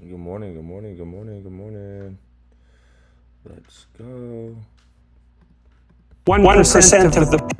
Good morning, good morning, good morning, good morning. Let's go. 1% of the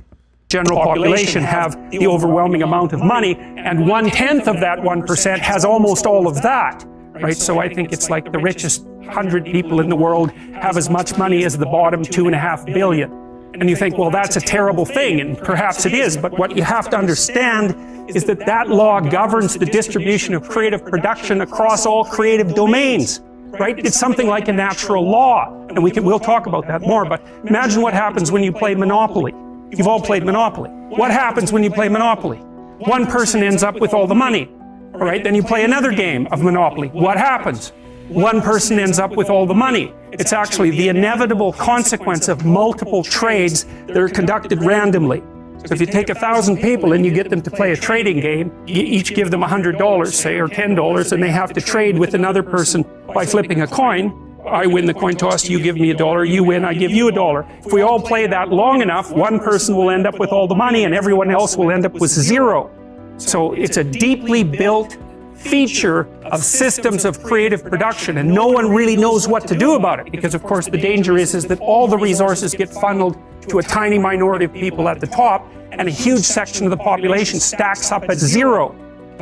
general population have the overwhelming amount of money, and 1/10 of that 1% has almost all of that, right? So I think it's like the richest 100 people in the world have as much money as the bottom 2.5 billion. And you think, well, that's a terrible thing, and perhaps it is, but what you have to understand is that that law governs the distribution of creative production across all creative domains, right? It's something like a natural law, and we'll talk about that more, but imagine what happens when you play Monopoly. You've all played Monopoly. What happens when you play Monopoly? One person ends up with all the money, all right? Then you play another game of Monopoly. What happens? One person ends up with all the money. It's actually the inevitable consequence of multiple trades that are conducted randomly. So if you take 1,000 people and you get them to play a trading game, you each give them $100, say, or $10, and they have to trade with another person by flipping a coin. I win the coin toss, you give me $1, you win, I give you $1. If we all play that long enough, one person will end up with all the money and everyone else will end up with zero. So it's a deeply built feature of systems of creative production, and no one really knows what to do about it, because of course the danger is that all the resources get funneled to a tiny minority of people at the top, and a huge section of the population stacks up at zero.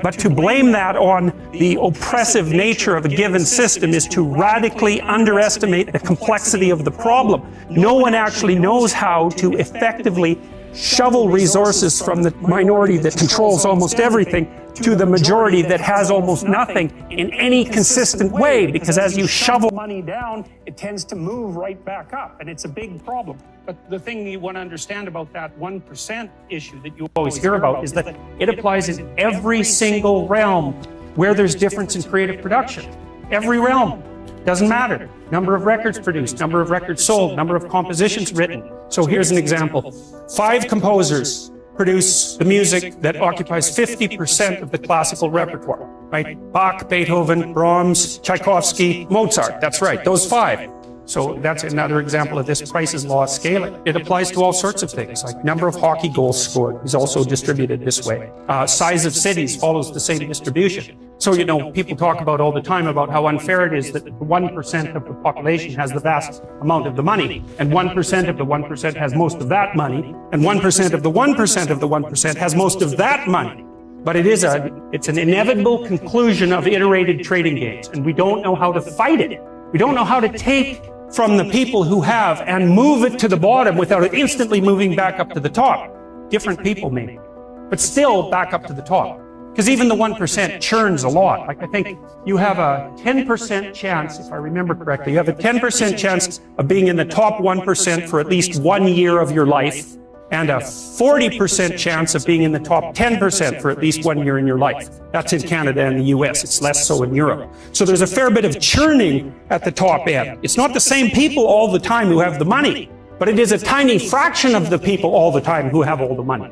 But to blame that on the oppressive nature of a given system is to radically underestimate the complexity of the problem. No one actually knows how to effectively shovel resources from the minority that controls almost everything to the majority that has almost nothing in any consistent way, because as you shovel money down, it tends to move right back up, and it's a big problem. But the thing you want to understand about that 1% issue that you always hear about is that it applies in every single realm where there's difference in creative production. Every realm. Doesn't matter. Number of records produced, number of records sold, number of compositions written. So here's an example. 5 composers produce the music that occupies 50% of the classical repertoire, right? Bach, Beethoven, Brahms, Tchaikovsky, Mozart. That's right, those 5. So that's another example of this Price's law of scaling. It applies to all sorts of things, like number of hockey goals scored is also distributed this way. Size of cities follows the same distribution. So, you know, people talk about all the time about how unfair it is that 1% of the population has the vast amount of the money, and 1% of the 1% has most of that money, and 1% of the 1% of the 1% has most of that money. But it's an inevitable conclusion of iterated trading games, and we don't know how to fight it. We don't know how to take from the people who have and move it to the bottom without it instantly moving back up to the top. Different people maybe, but still back up to the top. Because even the 1% churns a lot. Like I think you have a 10% chance, if I remember correctly, you have a 10% chance of being in the top 1% for at least 1 year of your life, and a 40% chance of being in the top 10% for at least 1 year in your life. That's in Canada and the US. It's less so in Europe. So there's a fair bit of churning at the top end. It's not the same people all the time who have the money, but it is a tiny fraction of the people all the time who have all the money.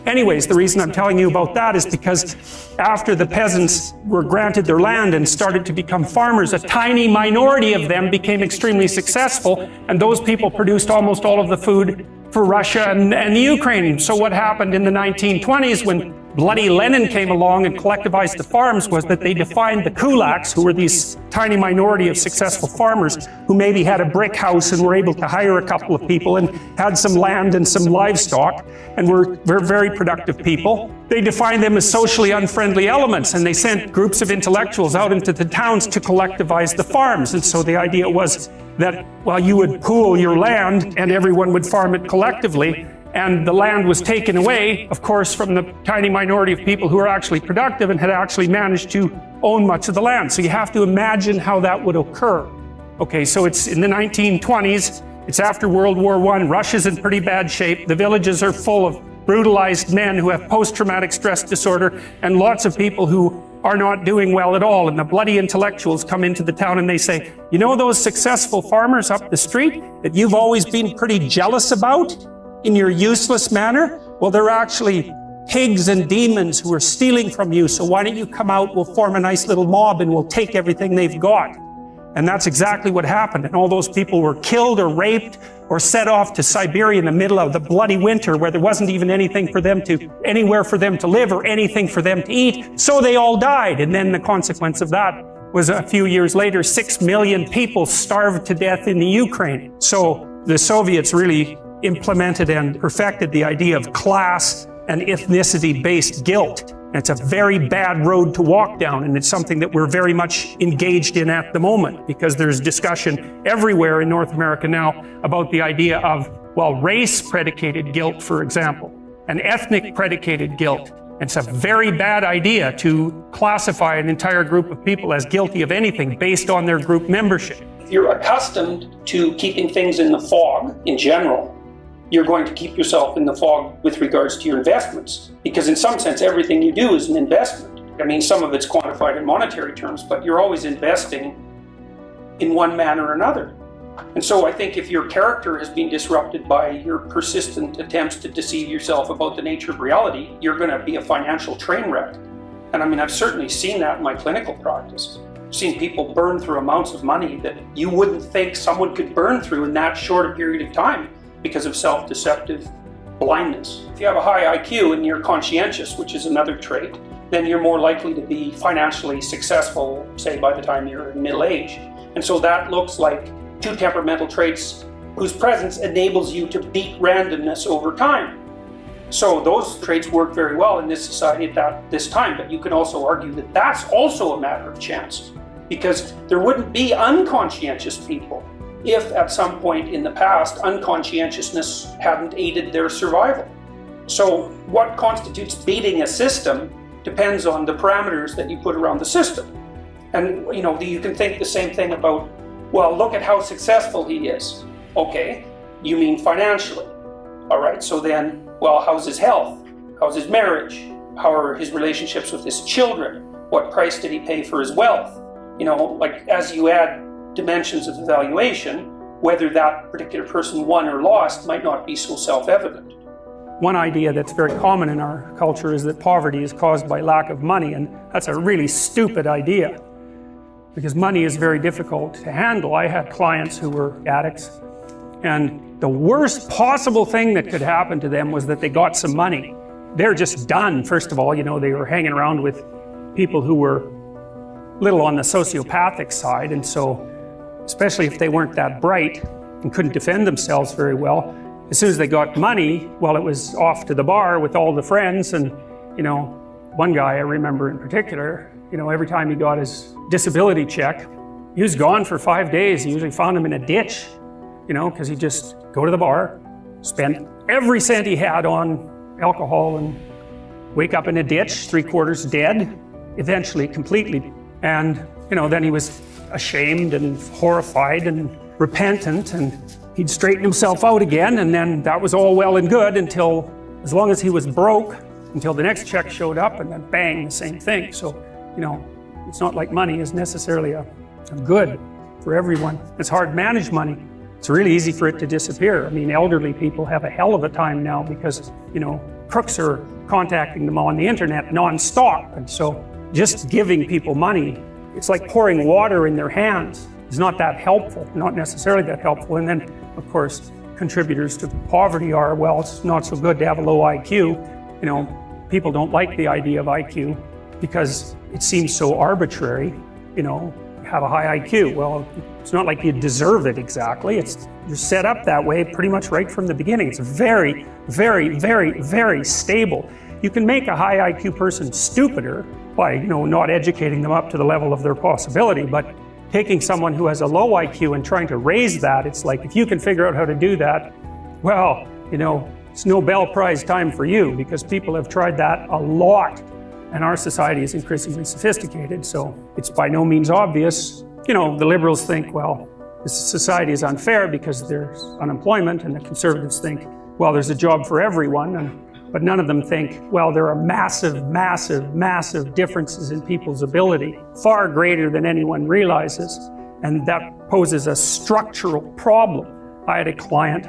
Anyways, the reason I'm telling you about that is because after the peasants were granted their land and started to become farmers, a tiny minority of them became extremely successful, and those people produced almost all of the food for Russia and the Ukraine. So what happened in the 1920s when bloody Lenin came along and collectivized the farms was that they defined the kulaks, who were these tiny minority of successful farmers who maybe had a brick house and were able to hire a couple of people and had some land and some livestock and were very productive people. They defined them as socially unfriendly elements, and they sent groups of intellectuals out into the towns to collectivize the farms. And so the idea was that, well, you would pool your land and everyone would farm it collectively, and the land was taken away, of course, from the tiny minority of people who were actually productive and had actually managed to own much of the land. So you have to imagine how that would occur. Okay, so it's in the 1920s, it's after World War I, Russia's in pretty bad shape, the villages are full of brutalized men who have post-traumatic stress disorder, and lots of people who are not doing well at all, and the bloody intellectuals come into the town and they say, you know those successful farmers up the street that you've always been pretty jealous about in your useless manner? Well, they're actually pigs and demons who are stealing from you, so why don't you come out, we'll form a nice little mob and we'll take everything they've got. And that's exactly what happened, and all those people were killed or raped or set off to Siberia in the middle of the bloody winter where there wasn't even anywhere for them to live or anything for them to eat, so they all died. And then the consequence of that was a few years later, 6 million people starved to death in the Ukraine. So the Soviets really implemented and perfected the idea of class and ethnicity-based guilt. And it's a very bad road to walk down, and it's something that we're very much engaged in at the moment, because there's discussion everywhere in North America now about the idea of, well, race-predicated guilt, for example, and ethnic-predicated guilt. It's a very bad idea to classify an entire group of people as guilty of anything based on their group membership. If you're accustomed to keeping things in the fog in general, you're going to keep yourself in the fog with regards to your investments. Because in some sense, everything you do is an investment. I mean, some of it's quantified in monetary terms, but you're always investing in one manner or another. And so I think if your character has been disrupted by your persistent attempts to deceive yourself about the nature of reality, you're going to be a financial train wreck. And I mean, I've certainly seen that in my clinical practice. I've seen people burn through amounts of money that you wouldn't think someone could burn through in that short a period of time, because of self-deceptive blindness. If you have a high IQ and you're conscientious, which is another trait, then you're more likely to be financially successful, say, by the time you're in middle age. And so that looks like two temperamental traits whose presence enables you to beat randomness over time. So those traits work very well in this society at this time, but you can also argue that that's also a matter of chance, because there wouldn't be unconscientious people if at some point in the past unconscientiousness hadn't aided their survival. So what constitutes beating a system depends on the parameters that you put around the system. And you can think the same thing about, well, look at how successful he is. Okay, you mean financially. All right, so then, well, how's his health? How's his marriage? How are his relationships with his children? What price did he pay for his wealth? Like as you add dimensions of evaluation, whether that particular person won or lost might not be so self-evident. One idea that's very common in our culture is that poverty is caused by lack of money, and that's a really stupid idea, because money is very difficult to handle. I had clients who were addicts, and the worst possible thing that could happen to them was that they got some money. They're just done. First of all, they were hanging around with people who were little on the sociopathic side, and so especially if they weren't that bright and couldn't defend themselves very well, as soon as they got money, well, it was off to the bar with all the friends. And one guy I remember in particular, every time he got his disability check, he was gone for 5 days. You usually found him in a ditch, because he'd just go to the bar, spend every cent he had on alcohol, and wake up in a ditch, 3/4 dead, eventually completely. And then he was ashamed and horrified and repentant, and he'd straighten himself out again, and then that was all well and good until, as long as he was broke, until the next check showed up, and then bang, the same thing. So, it's not like money is necessarily a good for everyone. It's hard to manage money. It's really easy for it to disappear. I mean, elderly people have a hell of a time now because, crooks are contacting them on the internet non-stop, and so just giving people money, it's like pouring water in their hands. It's not that helpful, not necessarily that helpful. And then, of course, contributors to poverty are, well, it's not so good to have a low IQ. People don't like the idea of IQ because it seems so arbitrary. Have a high IQ. Well, it's not like you deserve it exactly. You're set up that way pretty much right from the beginning. It's very, very, very, very stable. You can make a high IQ person stupider by, not educating them up to the level of their possibility, but taking someone who has a low IQ and trying to raise that, it's like, if you can figure out how to do that, well, it's Nobel Prize time for you, because people have tried that a lot, and our society is increasingly sophisticated, so it's by no means obvious. The liberals think, well, this society is unfair because there's unemployment, and the conservatives think, well, there's a job for everyone, but none of them think, well, there are massive, massive, massive differences in people's ability, far greater than anyone realizes, and that poses a structural problem. I had a client,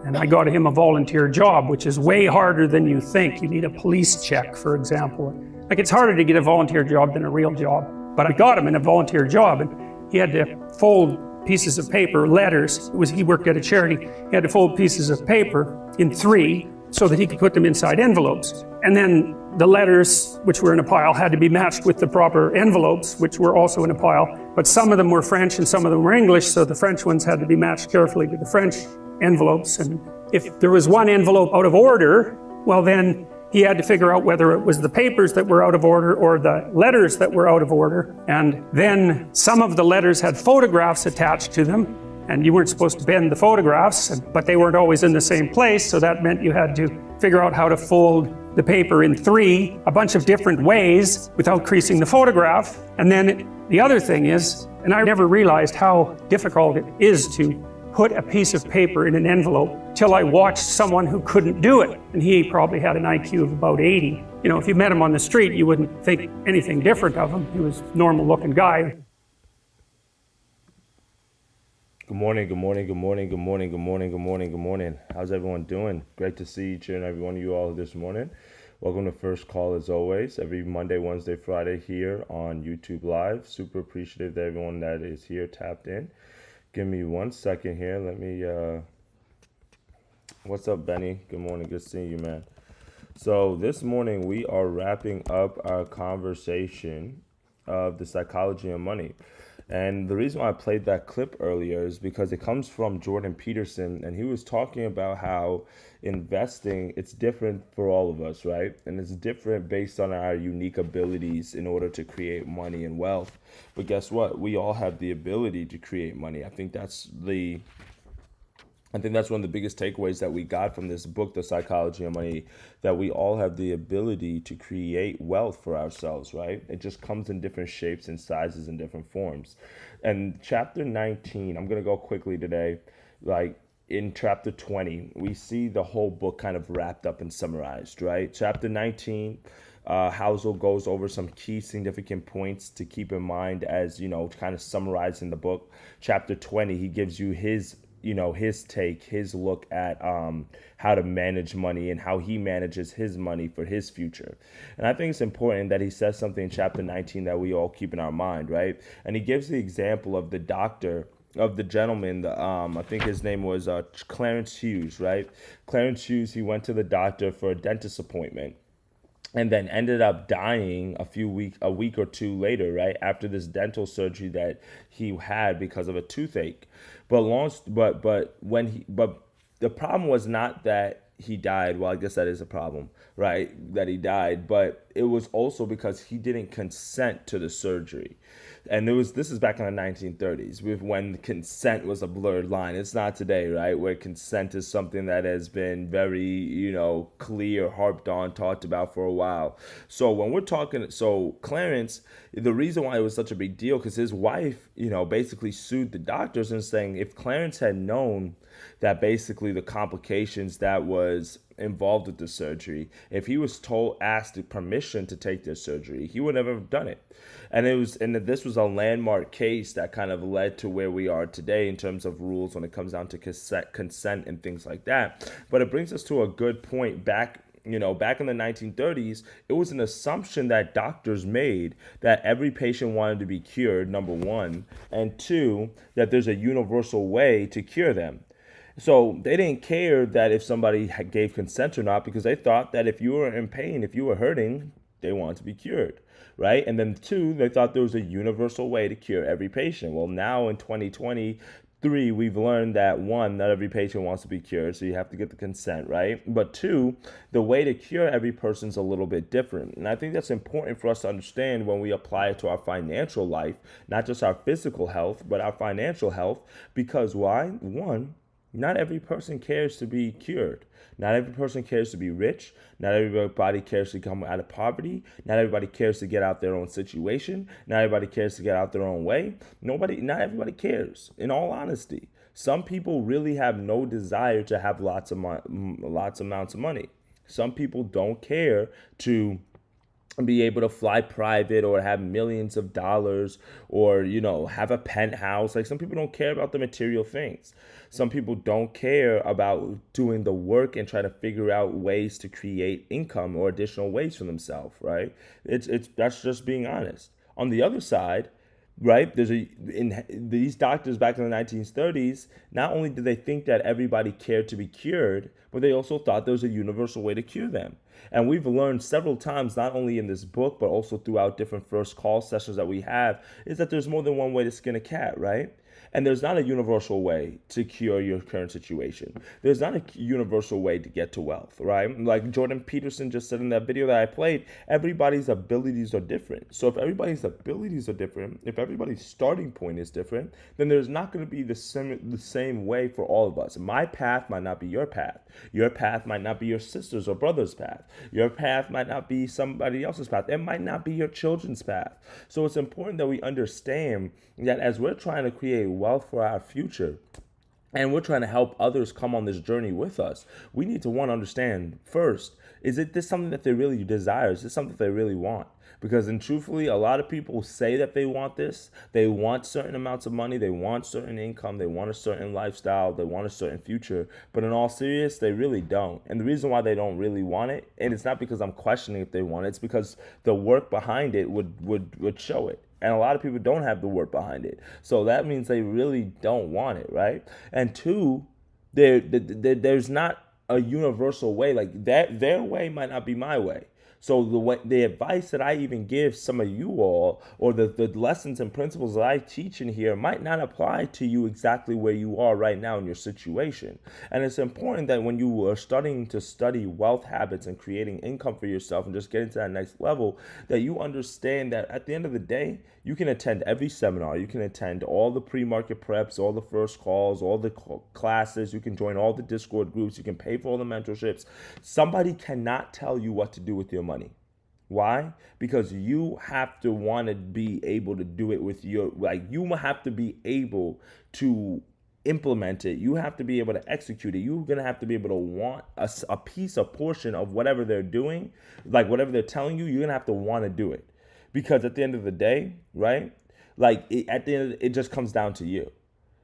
and I got him a volunteer job, which is way harder than you think. You need a police check, for example. Like, it's harder to get a volunteer job than a real job, but I got him in a volunteer job, and he had to fold pieces of paper, letters. He worked at a charity. He had to fold pieces of paper in 3, so that he could put them inside envelopes. And then the letters, which were in a pile, had to be matched with the proper envelopes, which were also in a pile. But some of them were French and some of them were English, so the French ones had to be matched carefully to the French envelopes. And if there was one envelope out of order, well then he had to figure out whether it was the papers that were out of order or the letters that were out of order. And then some of the letters had photographs attached to them, and you weren't supposed to bend the photographs, but they weren't always in the same place, so that meant you had to figure out how to fold the paper in three, a bunch of different ways without creasing the photograph. And then the other thing is, and I never realized how difficult it is to put a piece of paper in an envelope till I watched someone who couldn't do it. And he probably had an IQ of about 80. You know, if you met him on the street, you wouldn't think anything different of him. He was a normal looking guy. Good morning, good morning, good morning, good morning, good morning, good morning, good morning. How's everyone doing? Great to see each and every one of you all this morning. Welcome to First Call as always, every Monday, Wednesday, Friday here on YouTube Live. Super appreciative that everyone that is here tapped in. Give me 1 second here. Let me, what's up, Benny? Good morning, good seeing you, man. So this morning we are wrapping up our conversation of the psychology of money. And the reason why I played that clip earlier is because it comes from Jordan Peterson, and he was talking about how investing, it's different for all of us, right? And it's different based on our unique abilities in order to create money and wealth. But guess what? We all have the ability to create money. I think that's one of the biggest takeaways that we got from this book, The Psychology of Money, that we all have the ability to create wealth for ourselves, right? It just comes in different shapes and sizes and different forms. And chapter 19, I'm going to go quickly today, like in chapter 20, we see the whole book kind of wrapped up and summarized, right? Chapter 19, Housel goes over some key significant points to keep in mind as, kind of summarizing the book. Chapter 20, he gives you his take, his look at how to manage money and how he manages his money for his future. And I think it's important that he says something in chapter 19 that we all keep in our mind, right? And he gives the example of the gentleman, I think his name was Clarence Hughes, right? Clarence Hughes, he went to the doctor for a dentist appointment, and then ended up dying a week or two later, right, after this dental surgery that he had because of a toothache. But the problem was not that he died. Well, I guess that is a problem, right, that he died. But it was also because he didn't consent to the surgery. And this is back in the 1930s, when consent was a blurred line. It's not today, right, where consent is something that has been very, clear, harped on, talked about for a while. So when we're talking, Clarence, the reason why it was such a big deal, because his wife, basically sued the doctors and saying if Clarence had known that basically the complications that was involved with the surgery, if he was asked permission to take this surgery, he would never have done it. And this was a landmark case that kind of led to where we are today in terms of rules when it comes down to consent and things like that. But it brings us to a good point. Back in the 1930s, it was an assumption that doctors made that every patient wanted to be cured, number one, and two, that there's a universal way to cure them. So they didn't care that if somebody gave consent or not, because they thought that if you were in pain, if you were hurting, they wanted to be cured, right? And then two, they thought there was a universal way to cure every patient. Well, now in 2023, we've learned that one, not every patient wants to be cured, so you have to get the consent, right? But two, the way to cure every person is a little bit different. And I think that's important for us to understand when we apply it to our financial life, not just our physical health, but our financial health. Because why? One, not every person cares to be cured. Not every person cares to be rich. Not everybody cares to come out of poverty. Not everybody cares to get out their own situation. Not everybody cares to get out their own way. Not everybody cares, in all honesty. Some people really have no desire to have lots amounts of money. Some people don't care to be able to fly private or have millions of dollars or, have a penthouse. Like, some people don't care about the material things. Some people don't care about doing the work and try to figure out ways to create income or additional ways for themselves, right? That's just being honest. On the other side, right? In these doctors back in the 1930s, not only did they think that everybody cared to be cured, but they also thought there was a universal way to cure them. And we've learned several times, not only in this book, but also throughout different first call sessions that we have, is that there's more than one way to skin a cat, right? And there's not a universal way to cure your current situation. There's not a universal way to get to wealth, right? Like Jordan Peterson just said in that video that I played, everybody's abilities are different. So if everybody's abilities are different, if everybody's starting point is different, then there's not going to be the same way for all of us. My path might not be your path. Your path might not be your sister's or brother's path. Your path might not be somebody else's path. It might not be your children's path. So it's important that we understand that as we're trying to create wealth for our future, and we're trying to help others come on this journey with us, we need to understand first, is it this something that they really desire? Is this something that they really want? Because, and truthfully, a lot of people say that they want this. They want certain amounts of money. They want certain income. They want a certain lifestyle. They want a certain future. But in all seriousness, they really don't. And the reason why they don't really want it, and it's not because I'm questioning if they want it, it's because the work behind it would show it. And a lot of people don't have the work behind it. So that means they really don't want it, right? And two, there's not a universal way. Like that, their way might not be my way. So the advice that I even give some of you all, or the lessons and principles that I teach in here, might not apply to you exactly where you are right now in your situation. And it's important that when you are starting to study wealth habits and creating income for yourself and just getting to that next level, that you understand that at the end of the day, you can attend every seminar, you can attend all the pre-market preps, all the first calls, all the classes, you can join all the Discord groups, you can pay for all the mentorships. Somebody cannot tell you what to do with your money. Why? Because you have to want to be able to do it with your, like, you have to be able to implement it. You have to be able to execute it. You're going to have to be able to want a piece, a portion of whatever they're doing, like whatever they're telling you, you're going to have to want to do it. Because at the end of the day, right? Like at the end, it just comes down to you.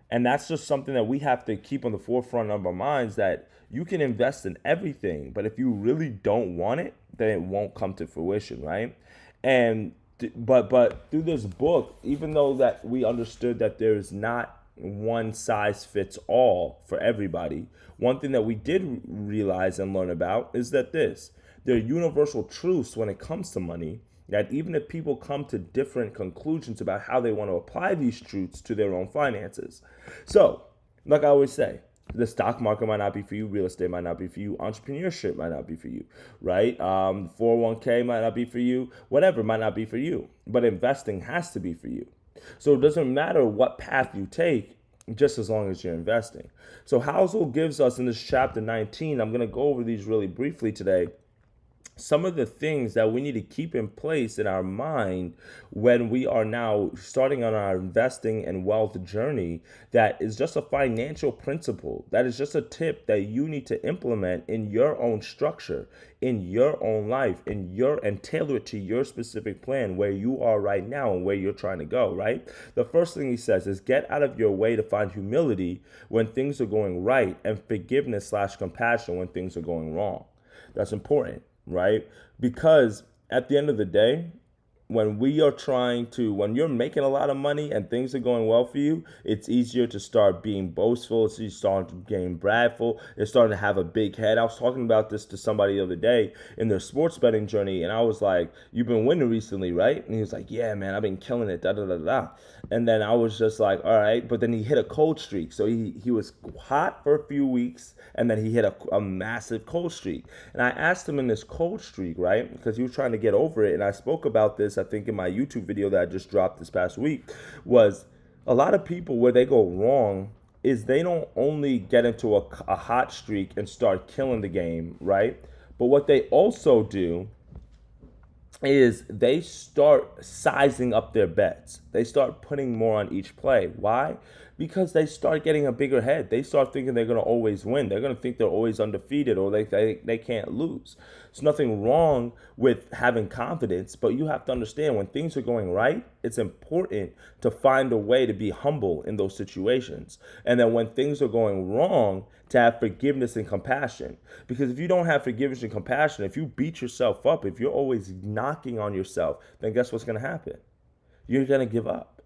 And that's just something that we have to keep on the forefront of our minds, that you can invest in everything, but if you really don't want it, then it won't come to fruition, right? And but through this book, even though that we understood that there's not one size fits all for everybody, one thing that we did realize and learn about is that there are universal truths when it comes to money, that even if people come to different conclusions about how they want to apply these truths to their own finances. So, like I always say, the stock market might not be for you, real estate might not be for you, entrepreneurship might not be for you, right? 401k might not be for you, whatever might not be for you, but investing has to be for you. So it doesn't matter what path you take, just as long as you're investing. So Housel gives us in this chapter 19, I'm going to go over these really briefly today, some of the things that we need to keep in place in our mind when we are now starting on our investing and wealth journey, that is just a financial principle, that is just a tip that you need to implement in your own structure, in your own life, and tailor it to your specific plan, where you are right now and where you're trying to go, right? The first thing he says is get out of your way to find humility when things are going right, and forgiveness/compassion when things are going wrong. That's important, right? Because at the end of the day, when you're making a lot of money and things are going well for you, it's easier to start being boastful. It's starting to getting bradful. It's starting to have a big head. I was talking about this to somebody the other day in their sports betting journey, and I was like, "You've been winning recently, right?" And he was like, "Yeah, man, I've been killing it, da da da da." And then I was just like, "All right," but then he hit a cold streak. So he was hot for a few weeks, and then he hit a massive cold streak. And I asked him in this cold streak, right, because he was trying to get over it, and I spoke about this, I think, in my YouTube video that I just dropped this past week, was a lot of people, where they go wrong is they don't only get into a hot streak and start killing the game, right? But what they also do is they start sizing up their bets. They start putting more on each play. Why? Because they start getting a bigger head. They start thinking they're going to always win. They're going to think they're always undefeated, or they can't lose. There's nothing wrong with having confidence, but you have to understand when things are going right, it's important to find a way to be humble in those situations. And then when things are going wrong, to have forgiveness and compassion. Because if you don't have forgiveness and compassion, if you beat yourself up, if you're always knocking on yourself, then guess what's going to happen? You're going to give up.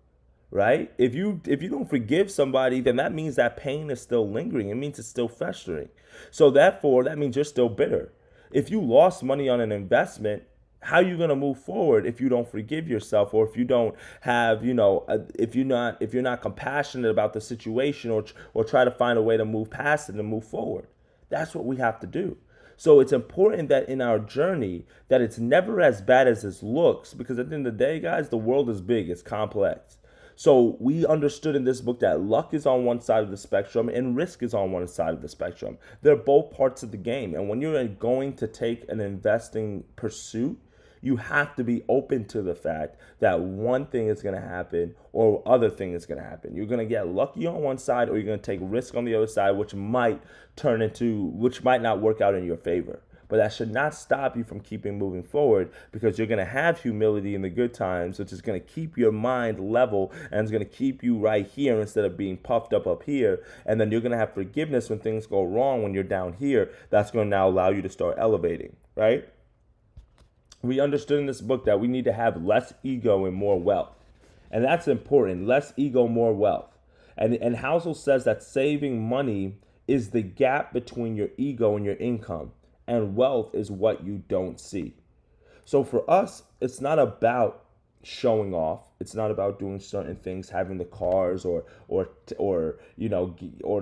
right? If you don't forgive somebody, then that means that pain is still lingering. It means it's still festering. So therefore, that means you're still bitter. If you lost money on an investment, how are you going to move forward if you don't forgive yourself, or if you don't have, if you're not compassionate about the situation, or try to find a way to move past it and move forward? That's what we have to do. So it's important that in our journey that it's never as bad as it looks, because at the end of the day, guys, the world is big, it's complex. So we understood in this book that luck is on one side of the spectrum and risk is on one side of the spectrum. They're both parts of the game. And when you're going to take an investing pursuit, you have to be open to the fact that one thing is going to happen or other thing is going to happen. You're going to get lucky on one side, or you're going to take risk on the other side, which might not work out in your favor. But that should not stop you from keeping moving forward, because you're going to have humility in the good times, which is going to keep your mind level and is going to keep you right here instead of being puffed up here. And then you're going to have forgiveness when things go wrong when you're down here. That's going to now allow you to start elevating, right? We understood in this book that we need to have less ego and more wealth. And that's important. Less ego, more wealth. And Housel says that saving money is the gap between your ego and your income. And wealth is what you don't see. So for us, it's not about showing off. It's not about doing certain things, having the cars, or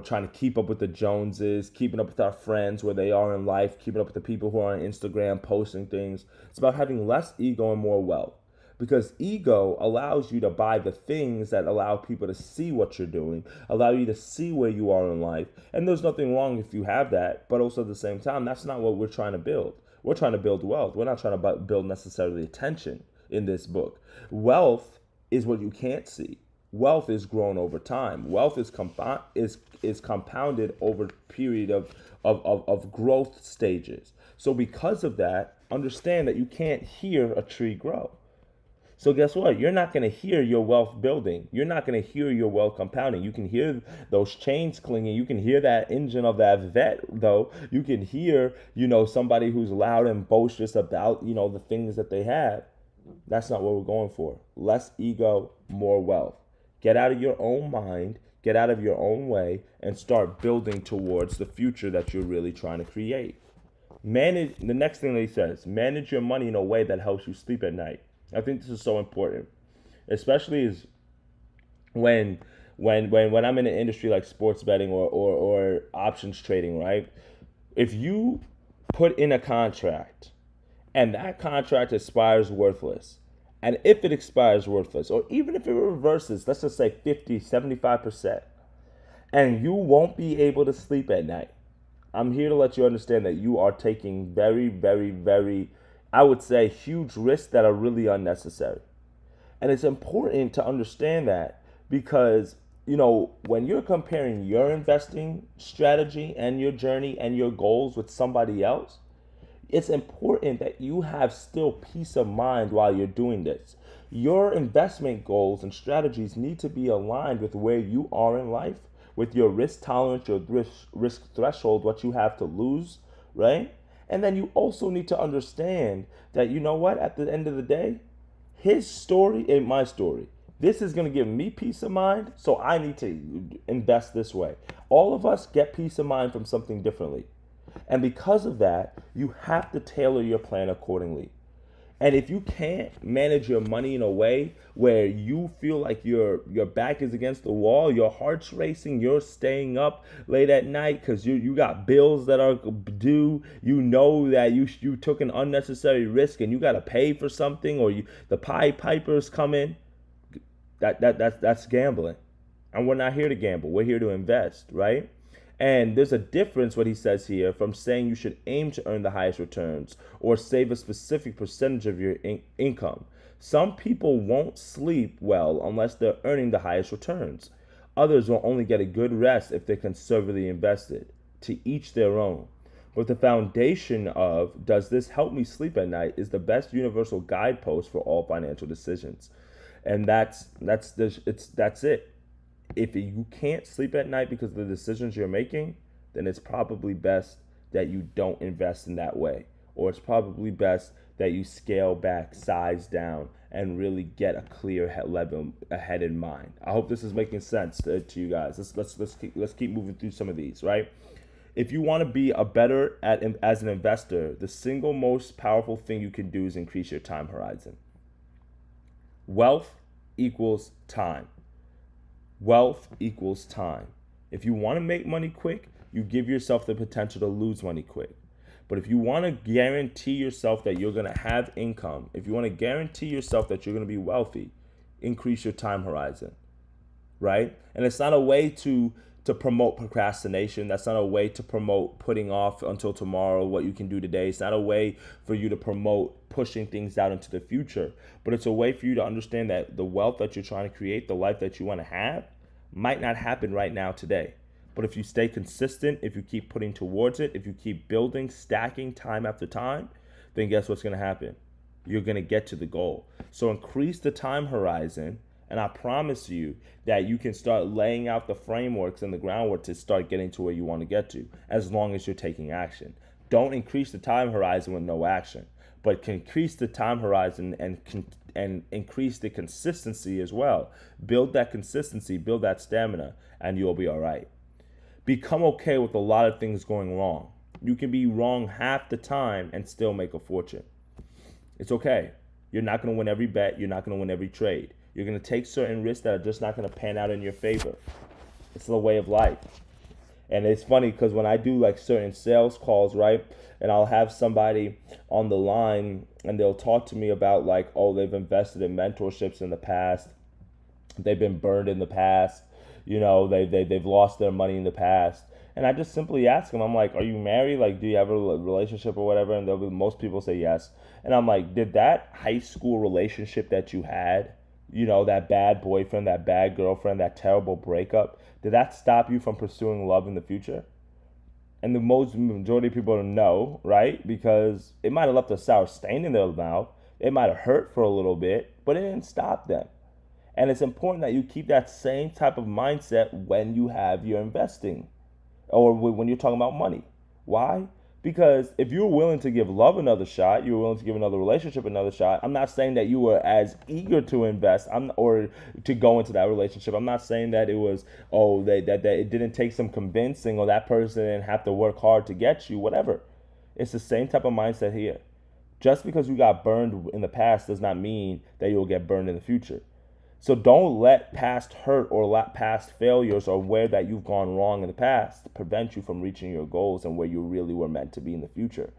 trying to keep up with the Joneses, keeping up with our friends where they are in life, keeping up with the people who are on Instagram posting things. It's about having less ego and more wealth. Because ego allows you to buy the things that allow people to see what you're doing, allow you to see where you are in life. And there's nothing wrong if you have that, but also at the same time, that's not what we're trying to build. We're trying to build wealth. We're not trying to build necessarily attention in this book. Wealth is what you can't see. Wealth is grown over time. Wealth is compounded over a period of growth stages. So because of that, understand that you can't hear a tree grow. So guess what? You're not going to hear your wealth building. You're not going to hear your wealth compounding. You can hear those chains clinging. You can hear that engine of that vet, though. You can hear, somebody who's loud and boisterous about, the things that they have. That's not what we're going for. Less ego, more wealth. Get out of your own mind, get out of your own way, and start building towards the future that you're really trying to create. The next thing that he says, manage your money in a way that helps you sleep at night. I think this is so important, especially is when I'm in an industry like sports betting or options trading, right? If you put in a contract and that contract expires worthless, and if it expires worthless, or even if it reverses, let's just say 50, 75%, and you won't be able to sleep at night, I'm here to let you understand that you are taking very, very, very, I would say, huge risks that are really unnecessary. And it's important to understand that because, when you're comparing your investing strategy and your journey and your goals with somebody else, it's important that you have still peace of mind while you're doing this. Your investment goals and strategies need to be aligned with where you are in life, with your risk tolerance, your risk threshold, what you have to lose, right? And then you also need to understand that, at the end of the day, his story ain't my story. This is going to give me peace of mind, so I need to invest this way. All of us get peace of mind from something differently. And because of that, you have to tailor your plan accordingly. And if you can't manage your money in a way where you feel like your back is against the wall, your heart's racing, you're staying up late at night because you got bills that are due, that you took an unnecessary risk and you got to pay for something, or the Pied Pipers come in, that's gambling. And we're not here to gamble. We're here to invest, right? And there's a difference, what he says here, from saying you should aim to earn the highest returns or save a specific percentage of your income. Some people won't sleep well unless they're earning the highest returns. Others will only get a good rest if they're conservatively invested. To each their own. But the foundation of, does this help me sleep at night, is the best universal guidepost for all financial decisions. And that's it. If you can't sleep at night because of the decisions you're making, then it's probably best that you don't invest in that way. Or it's probably best that you scale back, size down, and really get a clear head in mind. I hope this is making sense to you guys. Let's keep moving through some of these, right? If you want to be as an investor, the single most powerful thing you can do is increase your time horizon. Wealth equals time. Wealth equals time. If you want to make money quick, you give yourself the potential to lose money quick. But if you want to guarantee yourself that you're going to have income, if you want to guarantee yourself that you're going to be wealthy, increase your time horizon, right? And it's not a way to promote procrastination. That's not a way to promote putting off until tomorrow what you can do today. It's not a way for you to promote pushing things out into the future, but it's a way for you to understand that the wealth that you're trying to create, the life that you want to have, might not happen right now today. But if you stay consistent, if you keep putting towards it, if you keep building, stacking time after time, then guess what's going to happen? You're going to get to the goal. So increase the time horizon, and I promise you that you can start laying out the frameworks and the groundwork to start getting to where you want to get to, as long as you're taking action. Don't increase the time horizon with no action, but can increase the time horizon and increase the consistency as well. Build that consistency, build that stamina, and you'll be all right. Become okay with a lot of things going wrong. You can be wrong half the time and still make a fortune. It's okay. You're not going to win every bet. You're not going to win every trade. You're going to take certain risks that are just not going to pan out in your favor. It's the way of life. And it's funny because when I do like certain sales calls, right, and I'll have somebody on the line and they'll talk to me about like, oh, they've invested in mentorships in the past. They've been burned in the past. You know, they've lost their money in the past. And I just simply ask them, I'm like, are you married? Like, do you have a relationship or whatever? And most people say yes. And I'm like, did that high school relationship that you had, you know, that bad boyfriend, that bad girlfriend, that terrible breakup, did that stop you from pursuing love in the future? And the majority of people don't know, right? Because it might have left a sour stain in their mouth. It might have hurt for a little bit, but it didn't stop them. And it's important that you keep that same type of mindset when you have your investing or when you're talking about money. Why? Because if you're willing to give love another shot, you're willing to give another relationship another shot. I'm not saying that you were as eager to invest or to go into that relationship. I'm not saying that it was, that it didn't take some convincing or that person didn't have to work hard to get you, whatever. It's the same type of mindset here. Just because you got burned in the past does not mean that you'll get burned in the future. So don't let past hurt or past failures or where that you've gone wrong in the past prevent you from reaching your goals and where you really were meant to be in the future.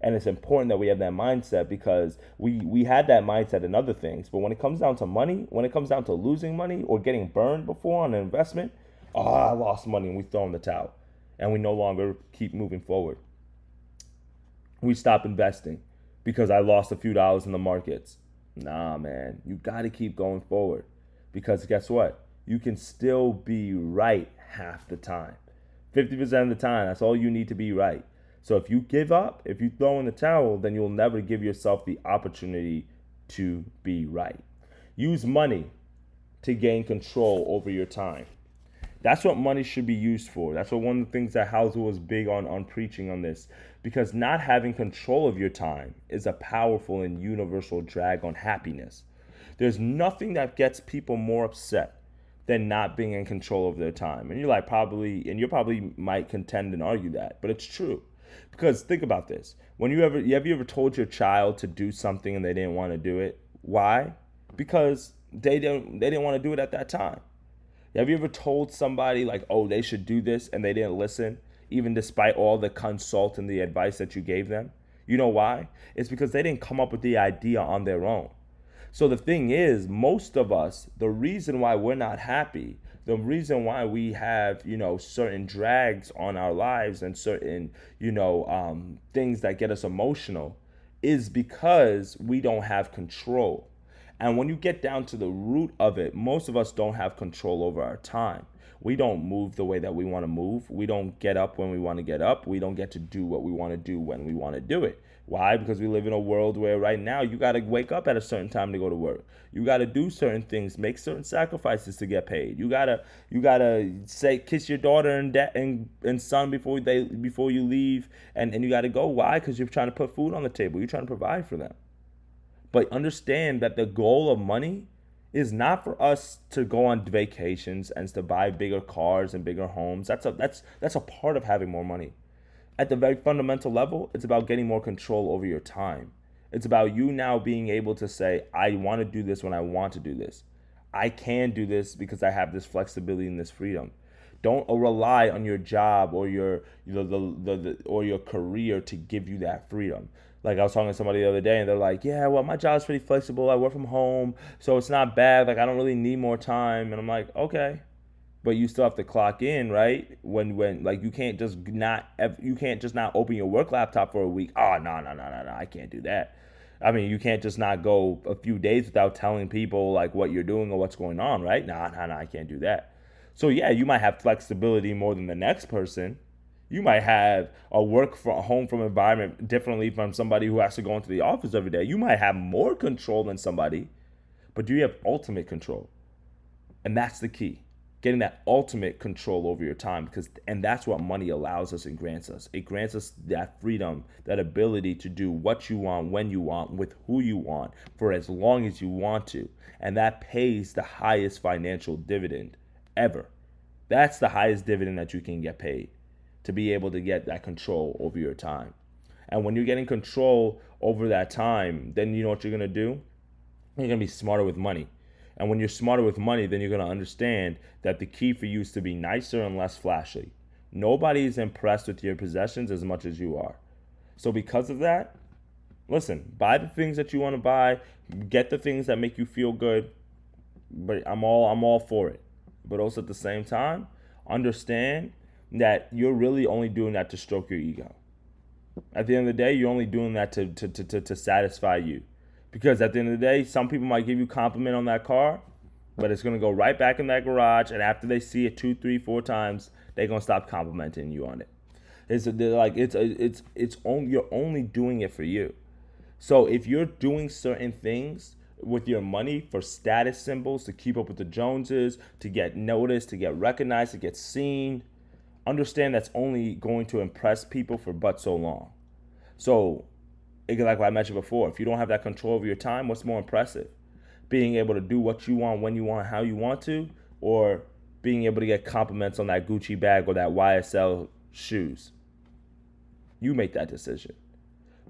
And it's important that we have that mindset because we had that mindset in other things. But when it comes down to money, when it comes down to losing money or getting burned before on an investment, I lost money and we throw in the towel and we no longer keep moving forward. We stop investing because I lost a few dollars in the markets. Nah, man, you got to keep going forward because guess what? You can still be right half the time. 50% of the time, that's all you need to be right. So if you give up, if you throw in the towel, then you'll never give yourself the opportunity to be right. Use money to gain control over your time. That's what money should be used for. That's what one of the things that Housel was big on preaching on this. Because not having control of your time is a powerful and universal drag on happiness. There's nothing that gets people more upset than not being in control of their time. And you probably might contend and argue that, but it's true. Because think about this. Have you ever told your child to do something and they didn't want to do it? Why? Because they didn't want to do it at that time. Have you ever told somebody like, oh, they should do this and they didn't listen, even despite all the consult and the advice that you gave them? You know why? It's because they didn't come up with the idea on their own. So the thing is, most of us, the reason why we're not happy, the reason why we have, certain drags on our lives and certain, things that get us emotional is because we don't have control. And when you get down to the root of it, most of us don't have control over our time. We don't move the way that we want to move. We don't get up when we want to get up. We don't get to do what we want to do when we want to do it. Why? Because we live in a world where right now you got to wake up at a certain time to go to work. You got to do certain things, make certain sacrifices to get paid. You gotta say kiss your daughter and son before you leave, and you got to go. Why? Because you're trying to put food on the table. You're trying to provide for them. But understand that the goal of money is not for us to go on vacations and to buy bigger cars and bigger homes. That's a part of having more money. At the very fundamental level, it's about getting more control over your time. It's about you now being able to say, I want to do this when I want to do this. I can do this because I have this flexibility and this freedom. Don't rely on your job or or your career to give you that freedom. Like I was talking to somebody the other day and they're like, yeah, well, my job's pretty flexible. I work from home, so it's not bad. Like I don't really need more time. And I'm like, okay, but you still have to clock in, right? When like you can't just not open your work laptop for a week. Oh, no, I can't do that. I mean, you can't just not go a few days without telling people like what you're doing or what's going on, right? Nah, I can't do that. So yeah, you might have flexibility more than the next person. You might have a work from home from environment differently from somebody who has to go into the office every day. You might have more control than somebody, but do you have ultimate control? And that's the key. Getting that ultimate control over your time, and that's what money allows us and grants us. It grants us that freedom, that ability to do what you want, when you want, with who you want, for as long as you want to. And that pays the highest financial dividend ever. That's the highest dividend that you can get paid, to be able to get that control over your time. And when you're getting control over that time, then you know what you're going to do? You're going to be smarter with money. And when you're smarter with money, then you're going to understand that the key for you is to be nicer and less flashy. Nobody is impressed with your possessions as much as you are. So because of that, listen, buy the things that you want to buy, get the things that make you feel good, but I'm all for it. But also at the same time, understand that you're really only doing that to stroke your ego. At the end of the day, you're only doing that to satisfy you. Because at the end of the day, some people might give you a compliment on that car, but it's going to go right back in that garage. And after they see it 2, 3, 4 times, they're going to stop complimenting you on it. You're only doing it for you. So if you're doing certain things with your money for status symbols, to keep up with the Joneses, to get noticed, to get recognized, to get seen, understand that's only going to impress people for but so long. So, like I mentioned before, if you don't have that control over your time, what's more impressive? Being able to do what you want, when you want, how you want to, or being able to get compliments on that Gucci bag or that YSL shoes? You make that decision.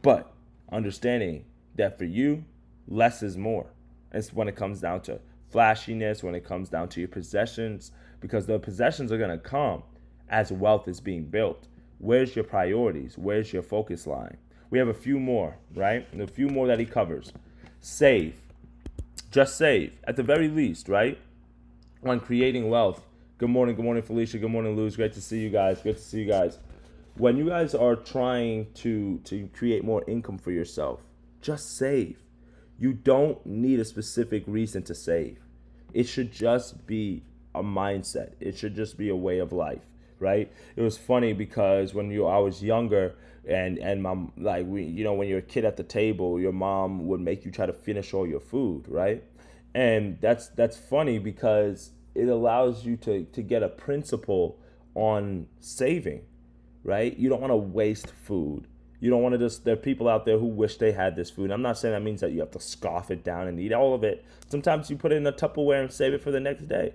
But understanding that for you, less is more. It's when it comes down to flashiness, when it comes down to your possessions, because the possessions are going to come as wealth is being built. Where's your priorities? Where's your focus line? We have a few more, right? And a few more that he covers. Save. Just save. At the very least, right? On creating wealth. Good morning, Felicia. Good morning, Luz. Great to see you guys. Good to see you guys. When you guys are trying to create more income for yourself, just save. You don't need a specific reason to save. It should just be a mindset. It should just be a way of life, right? It was funny because when I was younger, and mom, like when you're a kid at the table, your mom would make you try to finish all your food, right? And that's funny because it allows you to get a principle on saving, right? You don't want to waste food. You don't want to there are people out there who wish they had this food. I'm not saying that means that you have to scoff it down and eat all of it. Sometimes you put it in a Tupperware and save it for the next day.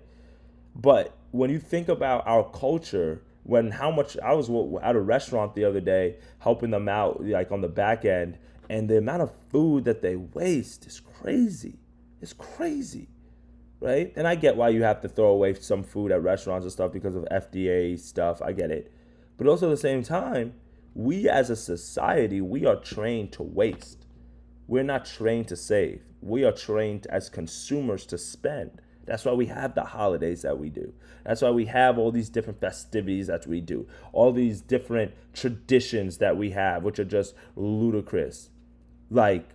But when you think about our culture, how much I was at a restaurant the other day helping them out, like on the back end, and the amount of food that they waste is crazy. It's crazy, right? And I get why you have to throw away some food at restaurants and stuff because of FDA stuff. I get it. But also at the same time, we as a society, we are trained to waste. We're not trained to save. We are trained as consumers to spend. That's why we have the holidays that we do. That's why we have all these different festivities that we do. All these different traditions that we have, which are just ludicrous. Like,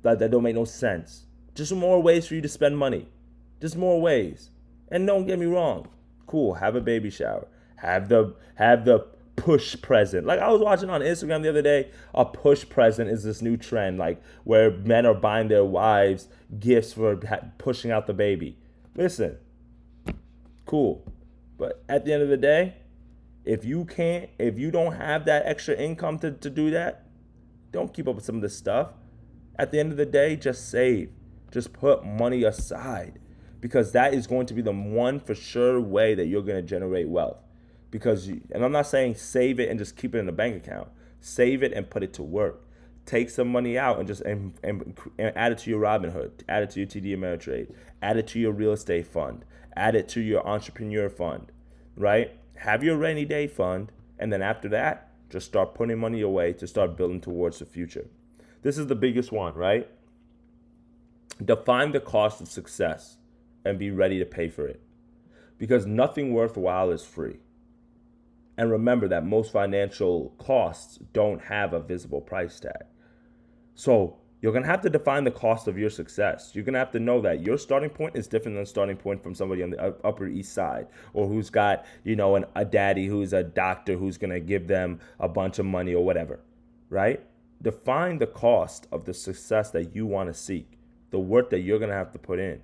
that don't make no sense. Just more ways for you to spend money. Just more ways. And don't get me wrong. Cool, have a baby shower. Have the push present. Like I was watching on Instagram the other day, a push present is this new trend, like where men are buying their wives gifts for pushing out the baby. Listen, cool. But at the end of the day, if you don't have that extra income to do that, don't keep up with some of this stuff. At the end of the day, just save. Just put money aside, because that is going to be the one for sure way that you're going to generate wealth. And I'm not saying save it and just keep it in a bank account. Save it and put it to work. Take some money out and just and add it to your Robinhood, add it to your TD Ameritrade, add it to your real estate fund, add it to your entrepreneur fund, right? Have your rainy day fund, and then after that, just start putting money away to start building towards the future. This is the biggest one, right? Define the cost of success and be ready to pay for it, because nothing worthwhile is free. And remember that most financial costs don't have a visible price tag. So you're going to have to define the cost of your success. You're going to have to know that your starting point is different than the starting point from somebody on the Upper East Side, or who's got, a daddy who's a doctor who's going to give them a bunch of money or whatever, right? Define the cost of the success that you want to seek, the work that you're going to have to put in,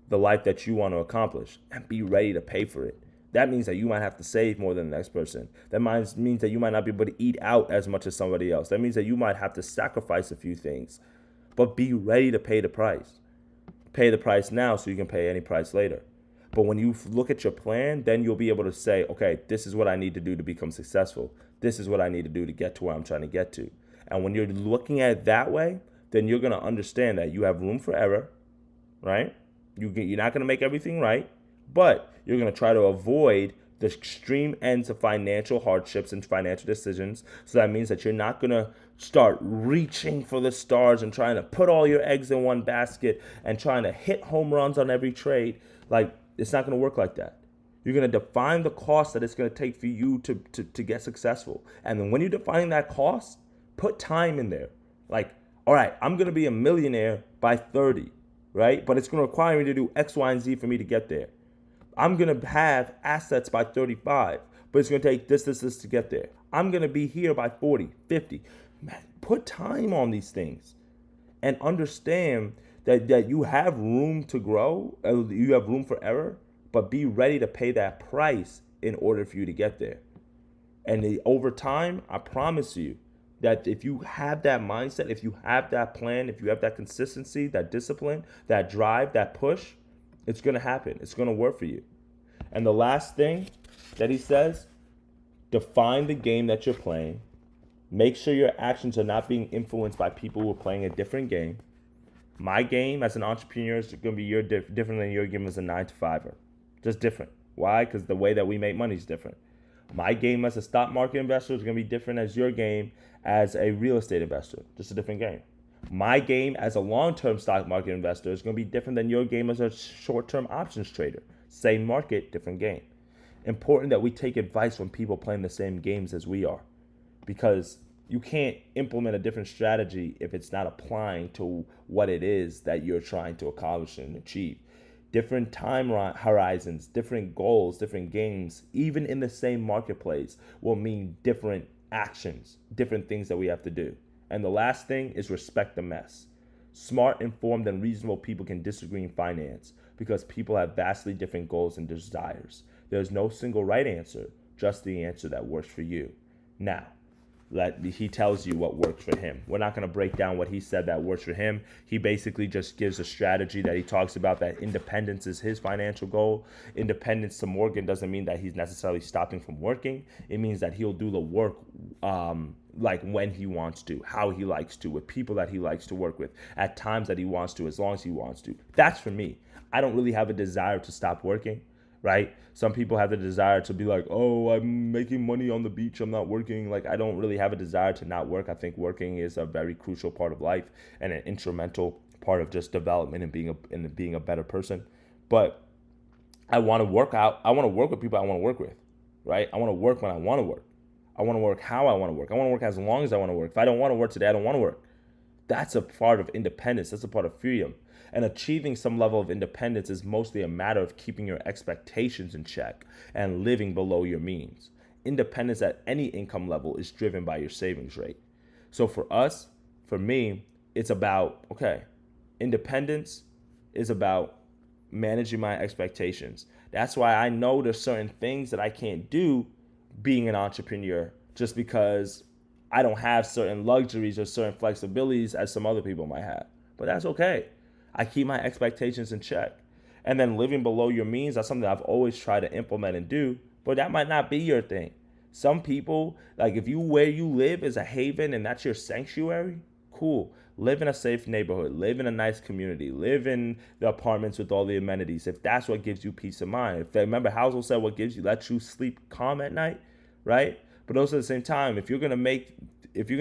the life that you want to accomplish, and be ready to pay for it. That means that you might have to save more than the next person. That means that you might not be able to eat out as much as somebody else. That means that you might have to sacrifice a few things, but be ready to pay the price. Pay the price now so you can pay any price later. But when you look at your plan, then you'll be able to say, okay, this is what I need to do to become successful. This is what I need to do to get to where I'm trying to get to. And when you're looking at it that way, then you're going to understand that you have room for error, right? You're not going to make everything right, but you're going to try to avoid the extreme ends of financial hardships and financial decisions. So that means that you're not going to start reaching for the stars and trying to put all your eggs in one basket and trying to hit home runs on every trade. Like, it's not going to work like that. You're going to define the cost that it's going to take for you to get successful. And then when you're defining that cost, put time in there. Like, all right, I'm going to be a millionaire by 30, right? But it's going to require me to do X, Y, and Z for me to get there. I'm going to have assets by 35, but it's going to take this to get there. I'm going to be here by 40, 50. Man, put time on these things and understand that you have room to grow, you have room for error, but be ready to pay that price in order for you to get there. And over time, I promise you that if you have that mindset, if you have that plan, if you have that consistency, that discipline, that drive, that push, it's going to happen. It's going to work for you. And the last thing that he says, define the game that you're playing. Make sure your actions are not being influenced by people who are playing a different game. My game as an entrepreneur is going to be different than your game as a 9-to-5er. Just different. Why? Because the way that we make money is different. My game as a stock market investor is going to be different as your game as a real estate investor. Just a different game. My game as a long-term stock market investor is going to be different than your game as a short-term options trader. Same market, different game. Important that we take advice from people playing the same games as we are, because you can't implement a different strategy if it's not applying to what it is that you're trying to accomplish and achieve. Different time horizons, different goals, different games, even in the same marketplace, will mean different actions, different things that we have to do. And the last thing is respect the mess. Smart, informed, and reasonable people can disagree in finance because people have vastly different goals and desires. There's no single right answer, just the answer that works for you. Now, he tells you what works for him. We're not going to break down what he said that works for him. He basically just gives a strategy that he talks about, that independence is his financial goal. Independence to Morgan doesn't mean that he's necessarily stopping from working. It means that he'll do the work like when he wants to, how he likes to, with people that he likes to work with, at times that he wants to, as long as he wants to. That's for me. I don't really have a desire to stop working, right? Some people have the desire to be like, oh, I'm making money on the beach, I'm not working. Like, I don't really have a desire to not work. I think working is a very crucial part of life and an instrumental part of just development and being a better person. But I want to work out. I want to work with people I want to work with, right? I want to work when I want to work. I want to work how I want to work. I want to work as long as I want to work. If I don't want to work today, I don't want to work. That's a part of independence. That's a part of freedom. And achieving some level of independence is mostly a matter of keeping your expectations in check and living below your means. independence at any income level is driven by your savings rate. So for me, it's about, okay, independence is about managing my expectations. That's why I know there's certain things that I can't do being an entrepreneur just because I don't have certain luxuries or certain flexibilities as some other people might have. But that's okay. I keep my expectations in check. And then living below your means, that's something I've always tried to implement and do, but that might not be your thing. Some people, like if you where you live is a haven and that's your sanctuary, cool. Live in a safe neighborhood, live in a nice community, live in the apartments with all the amenities. If that's what gives you peace of mind. If remember Housel said what lets you sleep calm at night, right? But also at the same time, if you're gonna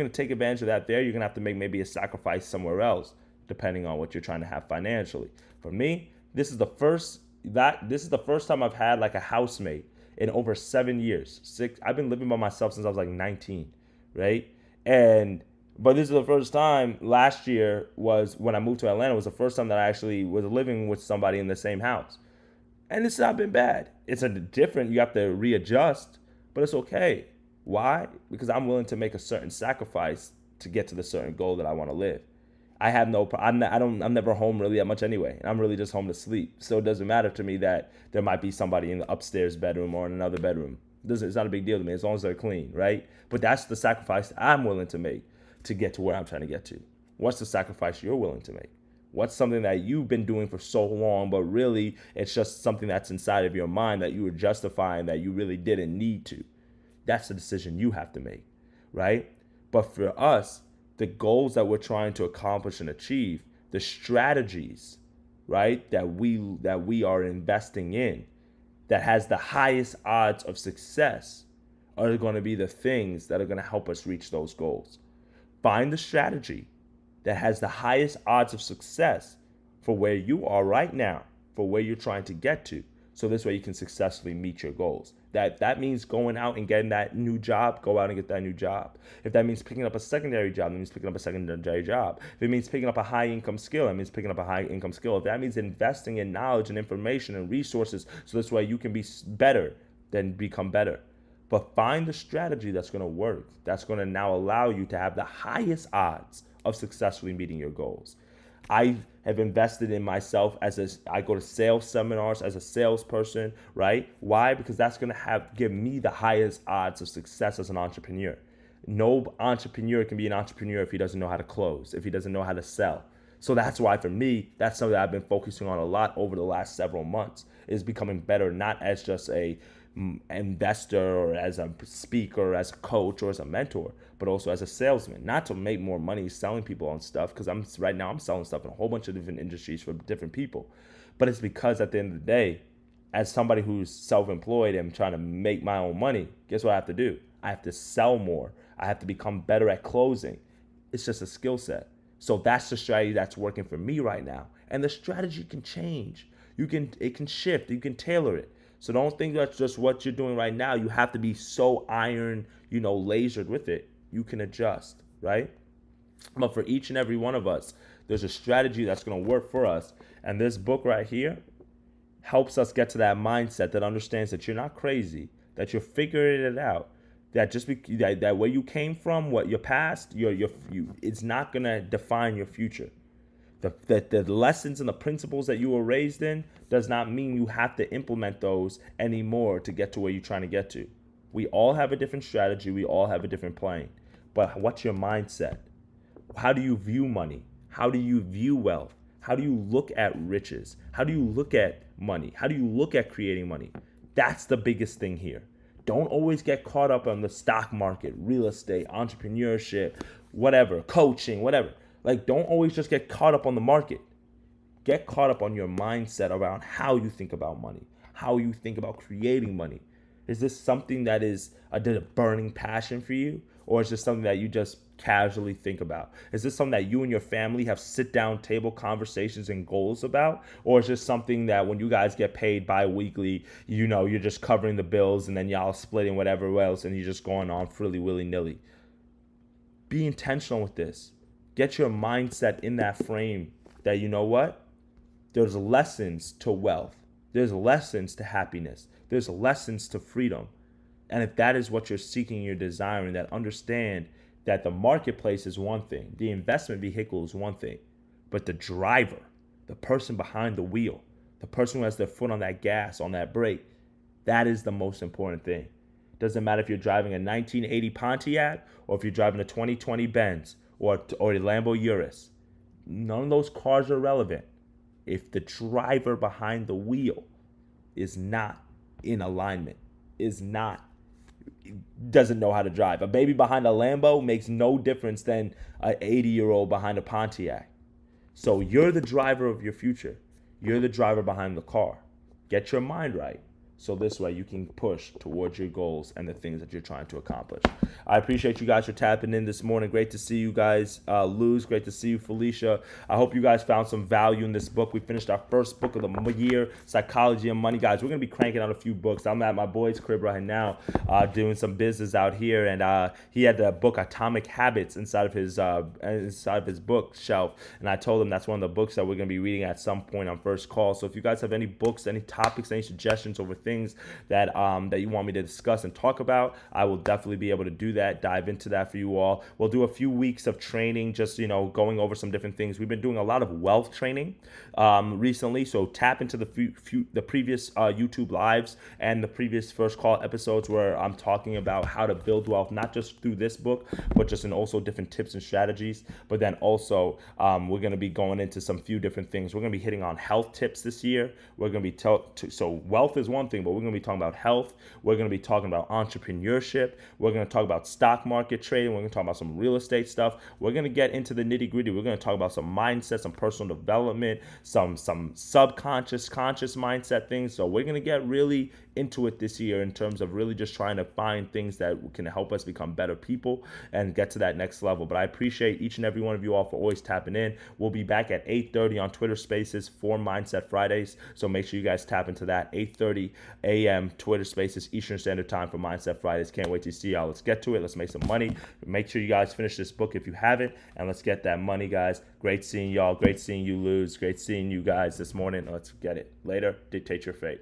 take advantage of that there, you're gonna have to make maybe a sacrifice somewhere else, depending on what you're trying to have financially. For me, this is the first time I've had like a housemate in over 7 years. I've been living by myself since I was like 19, right? But this is the first time. Last year was when I moved to Atlanta. Was the first time that I actually was living with somebody in the same house, and it's not been bad. It's you have to readjust, but it's okay. Why? Because I'm willing to make a certain sacrifice to get to the certain goal that I want to live. I have no. I'm never home really that much anyway, and I'm really just home to sleep. So it doesn't matter to me that there might be somebody in the upstairs bedroom or in another bedroom. It's not a big deal to me as long as they're clean, right? But that's the sacrifice I'm willing to make to get to where I'm trying to get to. What's the sacrifice you're willing to make? What's something that you've been doing for so long, but really it's just something that's inside of your mind that you were justifying that you really didn't need to? That's the decision you have to make, right? But for us, the goals that we're trying to accomplish and achieve, the strategies, right, that we are investing in, that has the highest odds of success, are going to be the things that are going to help us reach those goals. Find the strategy that has the highest odds of success for where you are right now, for where you're trying to get to. So this way you can successfully meet your goals. That means going out and getting that new job, go out and get that new job. If that means picking up a secondary job, that means picking up a secondary job. If it means picking up a high income skill, that means picking up a high income skill. If that means investing in knowledge and information and resources, so this way you can be better, then become better. But find the strategy that's going to work, that's going to now allow you to have the highest odds of successfully meeting your goals. I have invested in myself I go to sales seminars as a salesperson, right? Why? Because that's going to give me the highest odds of success as an entrepreneur. No entrepreneur can be an entrepreneur if he doesn't know how to close, if he doesn't know how to sell. So that's why for me, that's something that I've been focusing on a lot over the last several months, is becoming better, not as just a investor or as a speaker or as a coach or as a mentor, but also as a salesman. Not to make more money selling people on stuff, because I'm selling stuff in a whole bunch of different industries for different people, but it's because at the end of the day, as somebody who's self-employed and trying to make my own money, guess what I have to do? I have to sell more. I have to become better at closing. It's just a skill set. So that's the strategy that's working for me right now, and the strategy can change. It can shift. You can tailor it. So don't think that's just what you're doing right now. You have to be so lasered with it. You can adjust, right? But for each and every one of us, there's a strategy that's going to work for us. And this book right here helps us get to that mindset that understands that you're not crazy, that you're figuring it out, that that where you came from, what your past, it's not going to define your future. The lessons and the principles that you were raised in does not mean you have to implement those anymore to get to where you're trying to get to. We all have a different strategy. We all have a different plane. But what's your mindset? How do you view money? How do you view wealth? How do you look at riches? How do you look at money? How do you look at creating money? That's the biggest thing here. Don't always get caught up on the stock market, real estate, entrepreneurship, whatever, coaching, whatever. Like, don't always just get caught up on the market. Get caught up on your mindset around how you think about money, how you think about creating money. Is this something that is a burning passion for you? Or is this something that you just casually think about? Is this something that you and your family have sit-down table conversations and goals about? Or is this something that when you guys get paid bi-weekly, you're just covering the bills and then y'all splitting whatever else and you're just going on freely willy-nilly? Be intentional with this. Get your mindset in that frame that, you know what? There's lessons to wealth. There's lessons to happiness. There's lessons to freedom. And if that is what you're seeking, you're desiring, that understand that the marketplace is one thing, the investment vehicle is one thing, but the driver, the person behind the wheel, the person who has their foot on that gas, on that brake, that is the most important thing. Doesn't matter if you're driving a 1980 Pontiac or if you're driving a 2020 Benz or a Lambo Urus. None of those cars are relevant if the driver behind the wheel is not in alignment, doesn't know how to drive. A baby behind a Lambo makes no difference than an 80-year-old behind a Pontiac. So you're the driver of your future. You're the driver behind the car. Get your mind right, so this way you can push towards your goals and the things that you're trying to accomplish. I appreciate you guys for tapping in this morning. Great to see you guys, Luz. Great to see you, Felicia. I hope you guys found some value in this book. We finished our first book of the year, Psychology of Money. Guys, we're going to be cranking out a few books. I'm at my boy's crib right now doing some business out here, and he had the book Atomic Habits inside of his bookshelf, and I told him that's one of the books that we're going to be reading at some point on First Call. So if you guys have any books, any topics, any suggestions over things that you want me to discuss and talk about, I will definitely be able to do that, dive into that for you all. We'll do a few weeks of training, just going over some different things. We've been doing a lot of wealth training recently, so tap into the previous YouTube lives and the previous First Call episodes where I'm talking about how to build wealth, not just through this book, but just in also different tips and strategies. But then also we're going to be going into some few different things. We're going to be hitting on health tips this year. We're going to be so wealth is one thing, but we're going to be talking about health. We're going to be talking about entrepreneurship. We're going to talk about stock market trading. We're going to talk about some real estate stuff. We're going to get into the nitty gritty. We're going to talk about some mindset, some personal development, some subconscious, conscious mindset things. So we're going to get really into it this year in terms of really just trying to find things that can help us become better people and get to that next level. But I appreciate each and every one of you all for always tapping in. We'll be back at 8:30 on Twitter Spaces for Mindset Fridays. So make sure you guys tap into that. 8:30 a.m. Twitter Spaces Eastern Standard Time for Mindset Fridays. Can't wait to see y'all. Let's get to it. Let's make some money. Make sure you guys finish this book if you haven't, and let's get that money, guys. Great seeing y'all. Great seeing you, Luz. Great seeing you guys this morning. Let's get it. Later. Dictate your fate.